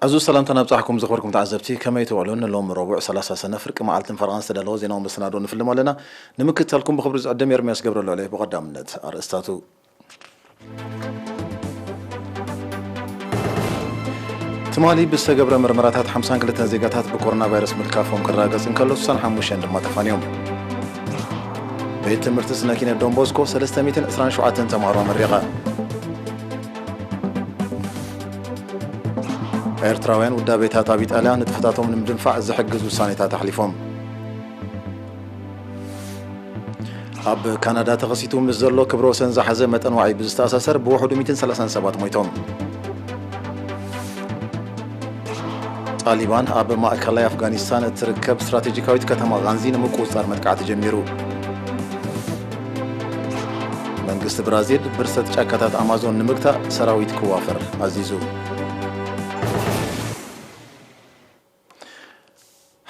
عزو السلام تنبصحكم زخبركم تعزبتي كما يتوعلون لهم ربع 3 سنة فرق معلتن فرنسا تدلو زيناو مسنادو نفلمو لنا نمكتلكم بخبر زعدم يرمياس قبرلو عليه بقدامنت ارستاتو تمالي بستقبر مرمراتات 52 زيغاتات بكورونا فيروس ملكافهم كراغص انكلو سن حموشن دما تفانيوم بيت تمرت سناكين دون بوسكو 327 تمارو مريقه ኤርትራውያን ውዳ ቤታት ኣብ ኢጣልያ ንጥፈታቶም ንምድንፋዕ ዝሕግዝ ውሳኔታት ኣሕሊፎም ኣብ ካናዳ ተኸሲቱ ምስ ዘሎ ክብረ ወሰን ዝሓዘ መጠን ዋዒ ብዝተኣሳሰር ብውሕዱ 137 ሞይቶም ጣሊባን ኣብ ማእከላይ ኣፍጋኒስታን እትርከብ ስትራቴጂካዊት ከተማ ጋንዚ ንምቁፅጻር መጥቃዕቲ ጀሚሩ መንግስቲ ብራዚል ብርሰት ጫካታት ኣማዞን ንምግታእ ሰራዊት ክዋፈር ኣዚዙ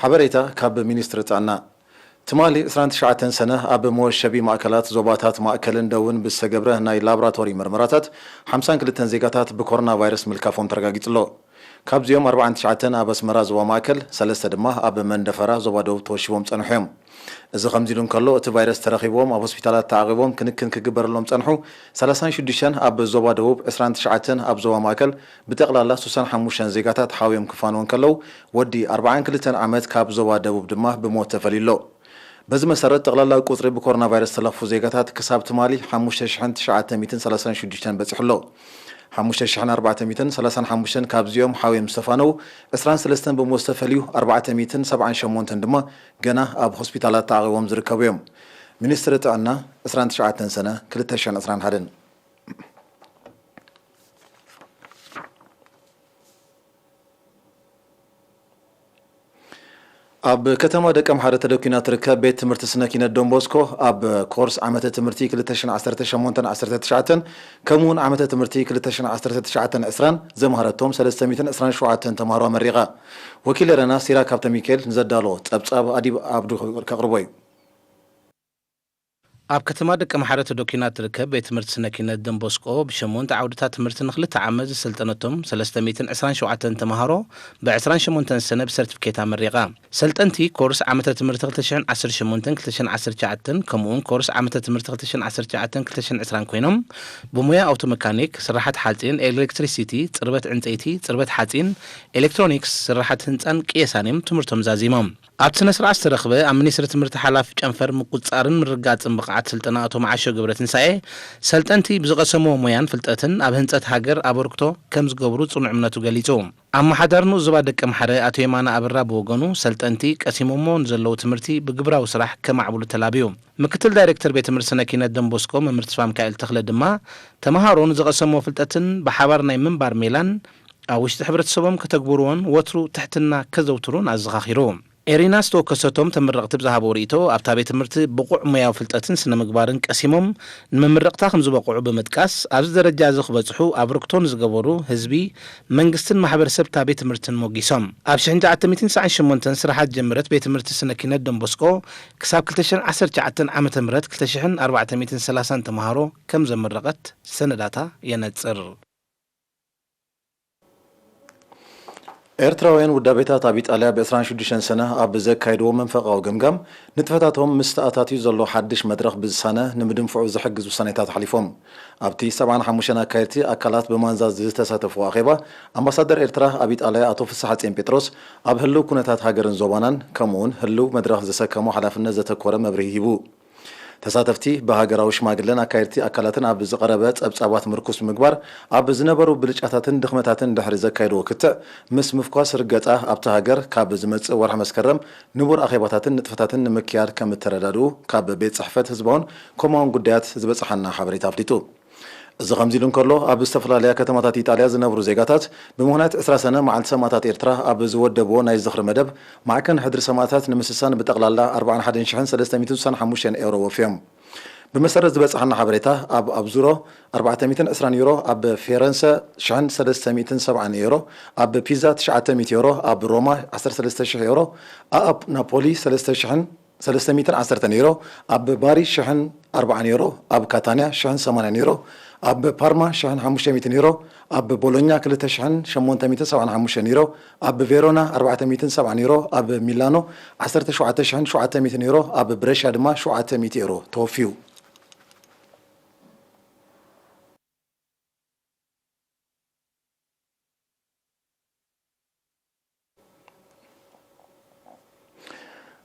حبريتا كاب مينستر تاعنا تمالي 29 سنة أب موشبي مأكلات زوباتات مأكلن دون بالسجبره ناي لابراتوري مرمراتات 52 زيغاتات بكورونا فيروس ملكافون ترغاغيت لو كاب زيوم 49 أبس مراز وماكل 3 دما أب مندفرا زوبادو توشيوم صنحوم إذا خمزيلون كلو ات فيروس ترخيبوم أب هوسبيتالات تعقيبوم كنكن كغبرلوم صنحو 36 أب زوبادو 29 أب زوا ماكل بتقلالا 65 زيغاتات حاويم كفانون كلو ودي 42 عامات كاب زوبادو دما بموت تفليلو بز مسارات تقلالا قطري بكورونا فيروس تلفو زيغاتات كساب تمالي 5936 بصحلو 5435 كابزيوم حاوي مستفانو 23 بمستفليو 478 دما جنا اب هوسبيتالات تعقيبوم زركبيوم مينستر تاعنا 29 سنة 2021 أب كتما دكم حارة تدوكينا تركب بيت تمرت سناكينا دونبوسكو أب كورس عمته تمرتي كلتشن 10 كمون عمته تمرتي كلتشن 10 اسران زمهرتهم 327 تمارو مريغا وكيل رنا سيرا كابتن ميكيل نزدالو تصاب اديب عبدو كقربوي أب كتما دكم حارة تدوكينا تركب بيت تمرت سناكينا دونبوسكو بشمون تعودتها تمرت نخلت عمز سلطنتهم 327 تمهارو ب 28 سنة بسيرتيفيكيت مريغا سلطنتي كورس عمته تمرت 2010 كمون كورس عمته تمرت 2010 كوينم بمويا اوتو ميكانيك سراحات حالتين الكتريسيتي صربت عنتيتي صربت حاتين الكترونيكس سراحات هنصان قيسانيم تمرتهم زازيمم ابتنا سرعه ترخبه امنيسر تمرت حلاف جنفر مقصارن مرغاصن بقعت سلطناتهم عاشو غبرتن ساي سلطنتي بزقسمو مويان فلطتن اب هنصت هاجر ابركتو كمز غبرو صنعمنتو غليصوم اما حدرنو زبا دقم حره اتو يمانا ابرا بوغنو سلطنتي قسيمومون زلو تمرتي بغبراو سراح كمعبلو تلابيو مكتل دايركتور بيت تمرت سناكينا دنبوسكو ممرت فام كايل تخله دما تمهارون زقسمو فلطتن بحبار ناي منبار ميلان اوش تحبرت سبم كتغبرون وترو تحتنا كزوترون ازغاخيروم إريناس تو كسوتهم تمرقت بزهابو ريتو أبتا بيت مرت بقوع مياو فلتاتن سنة مقبارن كاسيموم نمرقتا خمزو بقوع بمتكاس أبز درجة زخبصحو أبركتون زقبورو هزبي منقستن محبر سبتا بيت مرتن موغيسوم أبشحن جاعتا 298 سرحات جمرت بيت مرت سنة كينات دنبوسكو كساب كلتشن 10 عامة مرت كلتشحن 430 تمهارو كم زمرقت سنة داتا ينتصر ኤርትራውያን ውዳ ቤታት ኣብ ኢጣልያ ብ26 ሰነ ኣብ ዘካይድዎ መንፈቃዊ ገምጋም ንጥፈታቶም ምስ ተኣታትዩ ዘሎ ሓድሽ መድረኽ ብዝሳነ ንምድንፍዑ ዝሕግዝ ውሳኔታት ሓሊፎም ኣብቲ 75 ኣካየድቲ ኣካላት ብማንዛዝ ዝተሳተፉ ኣኼባ ኣምባሳደር ኤርትራ ኣብ ኢጣልያ ኣቶ ፍስሐ ጼን ጴጥሮስ ኣብ ህልው ኩነታት ሃገርን ዞባናን ከምኡውን ህልው መድረኽ ዘሰከሙ ሓላፍነት ዘተኮረ መብርሂ ሂቡ ተሳተፍቲ በሃገራዊ ሽማግለን ኣካየድቲ ኣካላትን ኣብ ዝቀረበ ጸብጻባት ምርኩስ ምግባር ኣብ ዝነበሩ ብልጫታትን ድኽመታትን ድሕሪ ዘካይድዎ ክትዕ ምስ ምፍኳስ ርገጻ ኣብቲ ሃገር ካብ ዝመጽእ ወርሒ መስከረም ንቡር ኣኼባታትን ንጥፈታትን ንምክያድ ከም እተረዳድኡ ካብ ቤት ጽሕፈት ህዝባውን ከምኡውን ጉዳያት ዝበጽሓና ሓበሬታ ኣፍሊጡ إذا خمزيلون كله أب استفلاليا كتماتات إيطاليا زنبرو زيغاتات بمهنات 20 سنة مع سماتات إيرترا أب زود دبو نايز زخر مدب مع كان حدر سماتات نمسسان بتقلالا 41,350 يورو وفيهم بمسرز بس عنا حبريتا أب زورو 420 يورو أب فرنسا شحن 370 يورو أب بيزا 900 يورو أب روما 13 يورو أب نابولي 310 يورو أب باريس شحن 40 يورو أب كاتانيا شحن 80 يورو أب بارما شحن 500 يورو أب بولونيا 2875 يورو أب فيرونا 470 يورو أب ميلانو 17700 يورو أب بريشا دما 700 يورو توفيو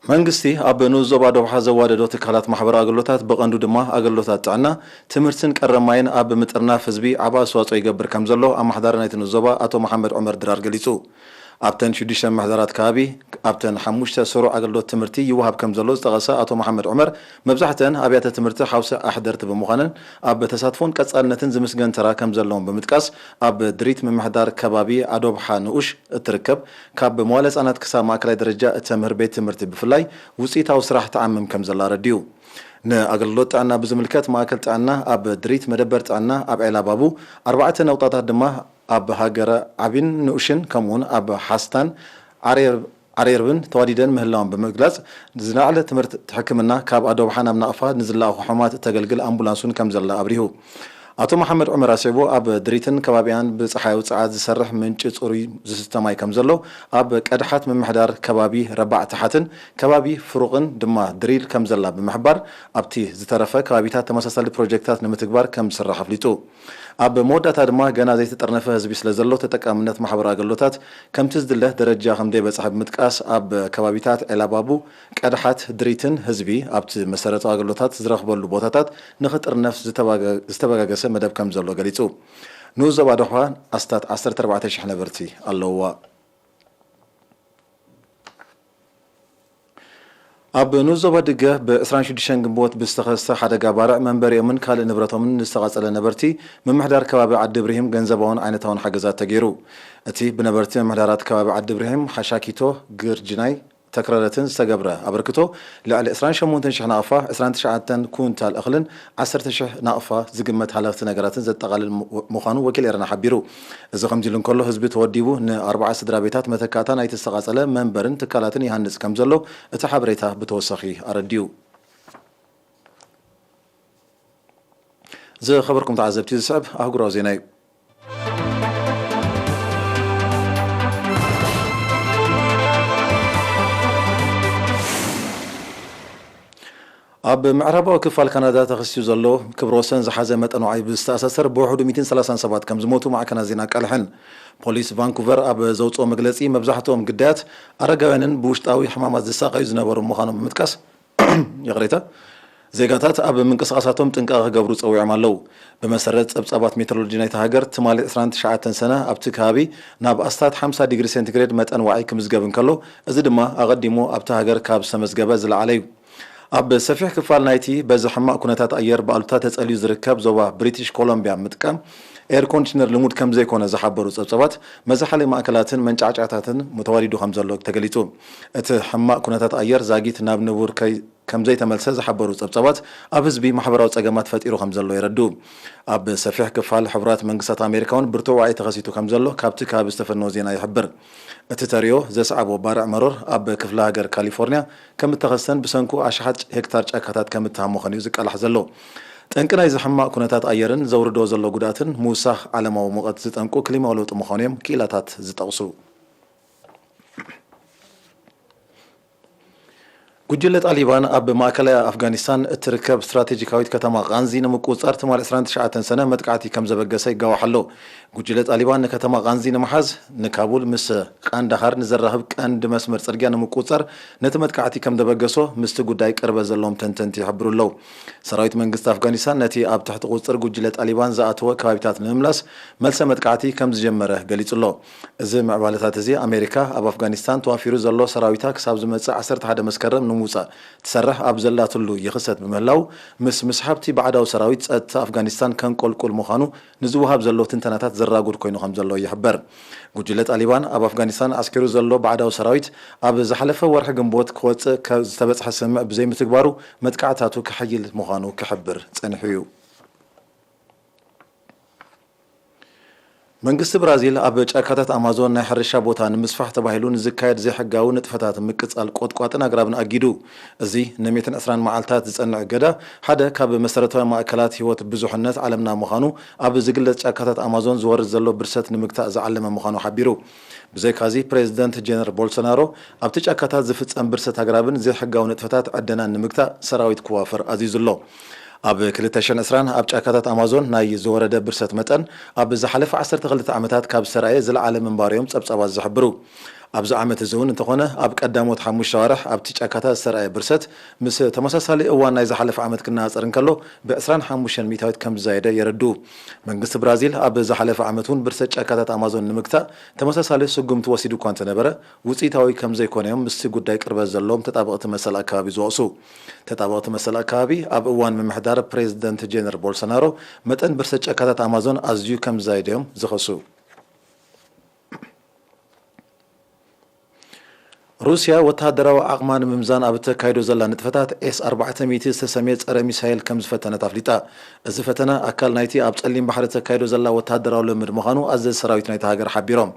መንግስቲ ኣብ ንዞባ ደቡብ ዘዋደዶ ትካላት ማሕበራዊ ኣገልግሎታት በቀንዱ ድማ ኣገልግሎታት ጥዕና ትምህርትን ቀረማይን ኣብ ምጥርናፍ ህዝቢ ዓባ ኣስተዋጽኦ ይገብር ከም ዘሎ ኣማሕዳሪ ናይቲ ንዞባ ኣቶ መሐመድ ዑመር ድራር ገሊጹ ኣብተን 6 ማሕደራት ከባቢ ኣብተን 5 ስሩዕ ኣገልግሎት ትምህርቲ ይወሃብ ከም ዘሎ ዝተቐሰ ኣቶ መሐመድ ዑመር መብዛሕተን ኣብያተ ትምህርቲ ሓውሲ ኣሕደርቲ ብምዃነን ኣብ ተሳትፎን ቀጻልነትን ዝምስገን ተራ ከም ዘለዎም ብምጥቃስ ኣብ ድሪት ምምሕዳር ከባቢ ኣዶብሓ ንኡሽ እትርከብ ካብ መዋዕለ ህጻናት ክሳብ ማእከላይ ደረጃ እተምህር ቤት ትምህርቲ ብፍላይ ውጽኢታዊ ስራሕ ተዓምም ከም ዘላ ረድዩ ንኣገልግሎት ጥዕና ብዝምልከት ማእከል ጥዕና ኣብ ድሪት መደበር ጥዕና ኣብ ዒላባቡ 4 ነውጣታት ድማ ኣብ ሃገረ ዓቢን ንኡሽን ከምኡን ኣብ ሓስታን ዓሬርብን ተዋዲደን ምህላውን ብምግላጽ ዝለዓለ ትምህርቲ ሕክምና ካብ ኣዶብሓ ናብ ናቕፋ ንዝለኣኹ ሕሙማት ተገልግል ኣምቡላንሱን ከም ዘላ ኣብሪሁ ኣቶ መሐመድ ዑመር ኣሲቡ ኣብ ድሪትን ከባቢያን ብፀሓይ ውፅዓት ዝሰርሕ ምንጭ ጽሩይ ዝስተማይ ከም ዘሎ ኣብ ቀድሓት ምምሕዳር ከባቢ ረባዕ ተሓትን ከባቢ ፍሩቕን ድማ ድሪል ከም ዘላ ብምሕባር ኣብቲ ዝተረፈ ከባቢታት ተመሳሳሊ ፕሮጀክታት ንምትግባር ከም ዝስራሕ ኣፍሊጡ ኣብ መወዳእታ ድማ ገና ዘይተጠርነፈ ህዝቢ ስለ ዘሎ ተጠቃምነት ማሕበራዊ ኣገልግሎታት ከምቲ ዝድለ ደረጃ ከም ዘይበፅሐ ብምጥቃስ ኣብ ከባቢታት ዒላባቡ ቀድሓት ድሪትን ህዝቢ ኣብቲ መሰረታዊ ኣገልግሎታት ዝረኽበሉ ቦታታት ንኽጥርነፍ ዝተበጋገሰ መደብ ከም ዘሎ ገሊጹ ንዞባ ደቡብ ኣስታት 14000 ነበርቲ ኣለውዋ ኣብ ንዞባ ድገ ብ26 ግንቦት ብዝተኸስተ ሓደጋ ባርዕ መንበሪኦምን ካልእ ንብረቶምን ዝተቓጸለ ነበርቲ ምምሕዳር ከባቢ ዓዲ ብርሂም ገንዘባውን ዓይነታውን ሓገዛት ተገይሩ እቲ ብነበርቲ ምምሕዳራት ከባቢ ዓዲ ብርሂም ሓሻኪቶ ግርጅናይ ተክረረትን ዝተገብረ ኣበርክቶ ልዕሊ 28000 ናቕፋ 29 ኩንታል እኽልን 10000 ናቕፋ ዝግመት ሃለፍቲ ነገራትን ዘጠቓልል ምዃኑ ወኪል ኤረና ሓቢሩ እዚ ከምዚ ኢሉ እንከሎ ህዝቢ ተወዲቡ ን40 ስድራ ቤታት መተካታ ናይቲ ዝተቓጸለ መንበርን ትካላትን ይሃንጽ ከም ዘሎ እቲ ሓበሬታ ብተወሳኺ ኣረድዩ ዝኸበርኩም ተዓዘብቲ ዝስዕብ ኣህጉራዊ ዜና እዩ ኣብ ምዕራባዊ ክፋል ካናዳ ተኸስዩ ዘሎ ክብረ ወሰን ዝሓዘ መጠን ዋዕይ ብዝተኣሳሰር ብውሕዱ 137 ከም ዝሞቱ ማዕከናት ዜና ቀልሕን ፖሊስ ቫንኩቨር ኣብ ዘውፅኦ መግለጺ መብዛሕትኦም ግዳያት ኣረጋውያንን ብውሽጣዊ ሕማማት ዝሳቀዩ ዝነበሩ ምዃኖም ብምጥቃስ ይቕሬታ ዜጋታት ኣብ ምንቅስቃሳቶም ጥንቃቐ ክገብሩ ፀዊዖም ኣለዉ ብመሰረት ፀብጻባት ሜትሮሎጂ ናይቲ ሃገር ትማሊ 29 ሰነ ኣብቲ ከባቢ ናብ ኣስታት 50 ዲግሪ ሴንቲግሬድ መጠን ዋዕይ ክምዝገብ እንከሎ እዚ ድማ ኣቐዲሙ ኣብቲ ሃገር ካብ ዝተመዝገበ ዝለዓለ እዩ ኣብ ሰፊሕ ክፋል ናይቲ በዚ ሕማቅ ኩነታት ኣየር በኣሉታ ተጸልዩ ዝርከብ ዞባ ብሪቲሽ ኮሎምቢያ ምጥቃም ኤር ኮንዲሽነር ልሙድ ከም ዘይኮነ ዝሓበሩ ፀብጻባት መዛሓሊ ማእከላትን መንጫዕጫዕታትን ተዋዲዱ ከም ዘሎ ተገሊጹ እቲ ሕማቅ ኩነታት ኣየር ዛጊት ናብ ንቡር ከም ዘይተመልሰ ዝሓበሩ ፀብጻባት ኣብ ህዝቢ ማሕበራዊ ፀገማት ፈጢሩ ከም ዘሎ ይረዱ ኣብ ሰፊሕ ክፋል ሕብራት መንግስታት ኣሜሪካውን ብርቱዕ ዋዕይ ተኸሲቱ ከም ዘሎ ካብቲ ከባቢ ዝተፈነወ ዜና ይሕብር እቲ ተሪዮ ዘስዓቦ ባርዕ መሮር ኣብ ክፍለ ሃገር ካሊፎርኒያ ከም እተኸሰተን ብሰንኩ ኣሽሓት ሄክታር ጫካታት ከም እተሃሞኸን እዩ ዝቀላሕ ዘሎ ጠንቂ ናይ ዝሕማቅ ኩነታት ኣየርን ዘውርዶ ዘሎ ጉዳትን ምውሳኽ ዓለማዊ ሙቐት ዝጠንቁ ክሊማዊ ለውጢ ምዃኑ እዮም ክኢላታት ዝጠቕሱ ጉጅለ ጣሊባን ኣብ ማእከላይ ኣፍጋኒስታን እትርከብ ስትራቴጂካዊት ከተማ ቃንዚ ንምቁፅጻር ትማል 29 ሰነ መጥቃዕቲ ከም ዘበገሰ ይጋዋሕ ኣሎ ጉጅለ ጣሊባን ንከተማ ቃንዚ ንምሓዝ ንካቡል ምስ ቃንዳሃር ንዘራኽብ ቀንዲ መስመር ጽርግያ ንምቁፅጻር ነቲ መጥቃዕቲ ከም ዘበገሶ ምስቲ ጉዳይ ቅርበት ዘለዎም ተንተንቲ ይሕብሩ ኣለዉ ሰራዊት መንግስቲ ኣፍጋኒስታን ነቲ ኣብ ትሕቲ ቁፅጥር ጉጅለ ጣሊባን ዝኣተወ ከባቢታት ንምምላስ መልሰ መጥቃዕቲ ከም ዝጀመረ ገሊጹ ኣሎ እዚ ምዕባለታት እዚ ኣሜሪካ ኣብ ኣፍጋኒስታን ተዋፊሩ ዘሎ ሰራዊታ ክሳብ ዝመጽእ 11 መስከረም ንምውፃእ ትሰርሕ ኣብ ዘላትሉ ይኽሰት ብምህላው ምስ ምስሓብቲ ባዕዳዊ ሰራዊት ጸጥታ ኣፍጋኒስታን ከንቆልቁል ምዃኑ ንዝወሃብ ዘሎ ትንተናታት ዘራጉድ ኮይኑ ከም ዘሎ ይሕበር ጉጅለ ጣሊባን ኣብ ኣፍጋኒስታን ኣስኪሩ ዘሎ ባዕዳዊ ሰራዊት ኣብ ዝሓለፈ ወርሒ ግንቦት ክወፅእ ዝተበፅሐ ስምዕ ብዘይምትግባሩ መጥቃዕታቱ ክሕይል ምዃኑ ክሕብር ጸኒሑ እዩ መንግስት ብራዚል ኣብ ጫካታት ኣማዞን ናይ ሕርሻ ቦታ ንምስፋሕ ተባሂሉን ዝካየድ ዘይሕጋዊ ንጥፈታት ምቅጻል ቆጥቋጥን ኣግራብን ኣጊዱ እዚ ን120 መዓልታት ዝጸንዕ ገዳ ሓደ ካብ መሰረታዊ ማእከላት ህይወት ብዙሕነት ዓለምና ምዃኑ ኣብ ዝግለጽ ጫካታት ኣማዞን ዝወርድ ዘሎ ብርሰት ንምግታእ ዝዓለመ ምዃኑ ሓቢሩ ብዘይካዚ ፕሬዚደንት ጀነራል ቦልሶናሮ ኣብቲ ጫካታት ዝፍጸም ብርሰት ኣግራብን ዘይሕጋዊ ንጥፈታት ዕደናን ንምግታእ ሰራዊት ክዋፈር ኣዚዙሎ ኣብ 2020 ኣብ ጫካታት ኣማዞን ናይ ዝወረደ ብርሰት መጠን ኣብ ዝሓለፈ 12 ዓመታት ካብ ሰራየ ዝለዓለ ምንባርዮም ጸብጻባት ዝሕብሩ ኣብዚ ዓመት እዚ እውን እንተኾነ ኣብ ቀዳሞት 5 ወርሕ ኣብቲ ጫካታት ሰራየ ብርሰት ምስ ተመሳሳሊ እዋን ናይ ዝሓለፈ ዓመት ክነጻጸር እንከሎ ብ25 ሚታዊት ከም ዝዛየደ የረዱ መንግስቲ ብራዚል ኣብ ዝሓለፈ ዓመት እውን ብርሰት ጫካታት ኣማዞን ንምግታእ ተመሳሳሊ ስጉምቲ ወሲዱ እኳ እንተነበረ ውጽኢታዊ ከም ዘይኮነዮም ምስቲ ጉዳይ ቅርበት ዘለዎም ተጣበቕቲ መሰል ኣከባቢ ዝወቕሱ ተጣበቕቲ መሰል ኣከባቢ ኣብ እዋን ምምሕዳር ፕሬዚደንት ጀነራል ቦልሶናሮ መጠን ብርሰት ጫካታት ኣማዞን ኣዝዩ ከም ዝዛየደዮም ዝኸሱ روسيا وتهدروا عقمان ممزان أبتكايدو زلا نتفتات S-400 استسميت ጸረ ሚሳኤል ከም ዝፈተነ ኣፍሊጣ እዚ ፈተነ ኣካል ናይቲ ኣብ ጸሊም ባሕሪ ተካይዶ ዘላ ወተሃደራዊ ልምድ ምዃኑ ኣዘዝ ሰራዊት ናይቲ ሃገር ሓቢሮም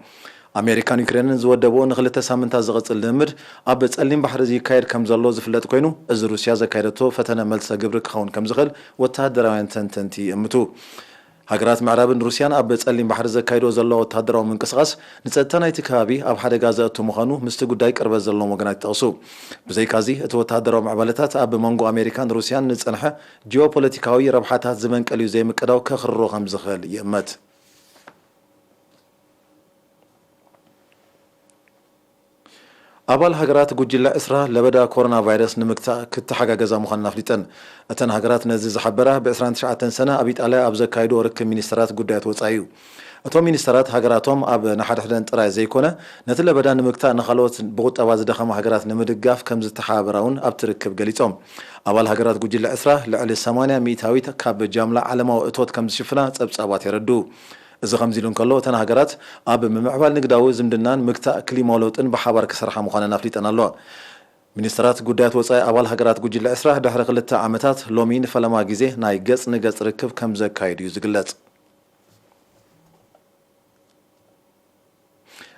ኣሜሪካን ዩክሬንን ዝወደብዎ ንኽልተ ሳምንታት ዝቕጽል ልምድ ኣብ ጸሊም ባሕሪ ዝካየድ ከም ዘሎ ዝፍለጥ ኮይኑ እዚ ሩስያ ዘካየደቶ ፈተነ መልሰ ግብሪ ክኸውን ከም ዝኽእል ወተሃደራውያን ተንተንቲ ይእምቱ ሃገራት ምዕራብን ሩስያን ኣብ ጸሊም ባሕሪ ዘካይዶ ዘሎ ወተሃደራዊ ምንቅስቓስ ንጸጥታ ናይቲ ከባቢ ኣብ ሓደጋ ዘእቱ ምዃኑ ምስቲ ጉዳይ ቅርበት ዘለዎም ወገናት ይጠቕሱ ብዘይካዚ እቲ ወተሃደራዊ ምዕባለታት ኣብ መንጎ ኣሜሪካን ሩስያን ንጸንሐ ጂኦፖለቲካዊ ረብሓታት ዝመንቀል እዩ ዘይምቅዳው ከኽርሮ ከም ዝኽእል ይእመት أبال هجرات جوجلا إسرا لبدا كورونا فيروس نمكتا كتحججزا مخنا فليتن أتن هجرات نزز حبرة بإسران 9 سنة أبيت على أبز كايدو رك مينسترات جودات وصايو أتو مينسترات هجراتهم أب نحد حدن ترى زي كونه نتلا بدا نمكتا نخلوت بغوت أواز دخم هجرات نمدقاف كم زتحابرون أبتركب جليتهم أبال هجرات جوجلا إسرا لعلى 800 هاويت كاب جاملة على ما أتوت كم شفنا تبص أبات يردو إذا خمزيلون كله تنهجرات أب ممعبال نقداوي زمدنان مكتا كليمولوت إن بحبر كسرحة مخانا نفليت أنا الله منسترات جودات وصاي أول هجرات جوجل إسرا دحر قلت عمتات لومين فلما جزيه ناي جس نجس ركب كم زكايد يزقلت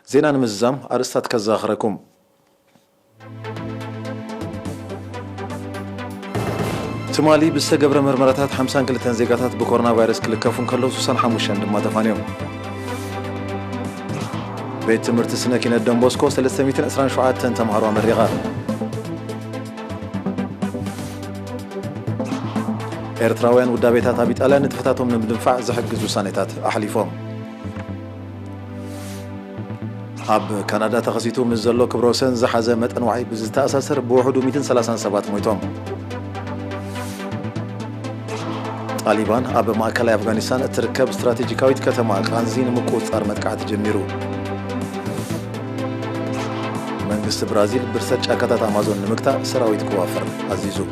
زينا نمزم أرستات كزاخركم تمالي بالسجبر مرمرات 50 كلتن زيجاتات بكورونا فيروس كلكفون كله سوسن حموشن دما تفانيهم بيت تمرت سنة كنا دمبوسكو 327 تمهروا من الرغال إرتراوين ودابيتات أبيت ألا نتفتاتهم من دنفع زحق زوسانيتات أحليفهم أب كندا تخصيتو من زلو كبروسن زحزة متن وعي بزتا أساسر بوحدو 237 مويتهم طالبان أب مأكل أفغانستان تركب استراتيجيكاويت كتما غانزين مكوت أرمت قاعد جميرو منجست برازيل برسات شاكتات أمازون نمكتا سراويت كوافر عزيزو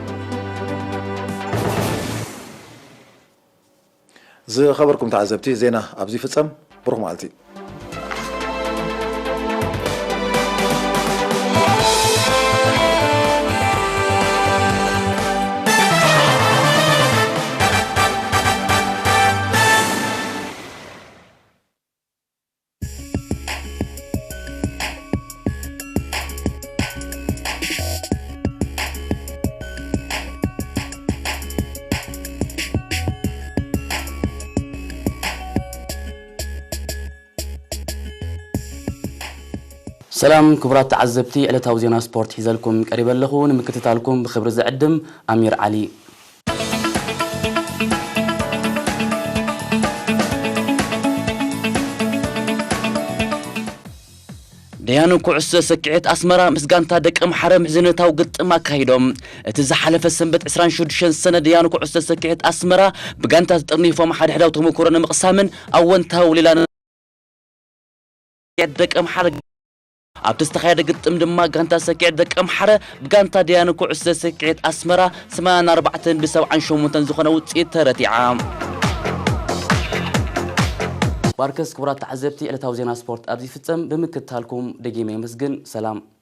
زي خبركم تعزبتي زينة أبزي فتسم بروح مالتي سلام كبرات تعزبتي على توزينا سبورت حيزلكم قريبا لخون مكتتالكم بخبر زعدم أمير علي ديانو كعس سكعت أسمرا مسجانتا دك محرم حزنتا وقت ما كايدهم تزحلف السنبت 26 سنة ديانو كعس سكعت أسمرا بجانتا ترنيفو ما حد حدا وتمكرنا مقسامن أو انتهى وليلا دك محرم أبتستخيل قدام دما جانتا سكعت دك أمحرة بجانتا ديانو كعس سكعت أسمرا 84 بسبع عن شومتن زخنا وتيترتي عام باركس كبرات تعزبتي على توزينا سبورت أبدي فتم بمكتالكم دقيمة مسجن سلام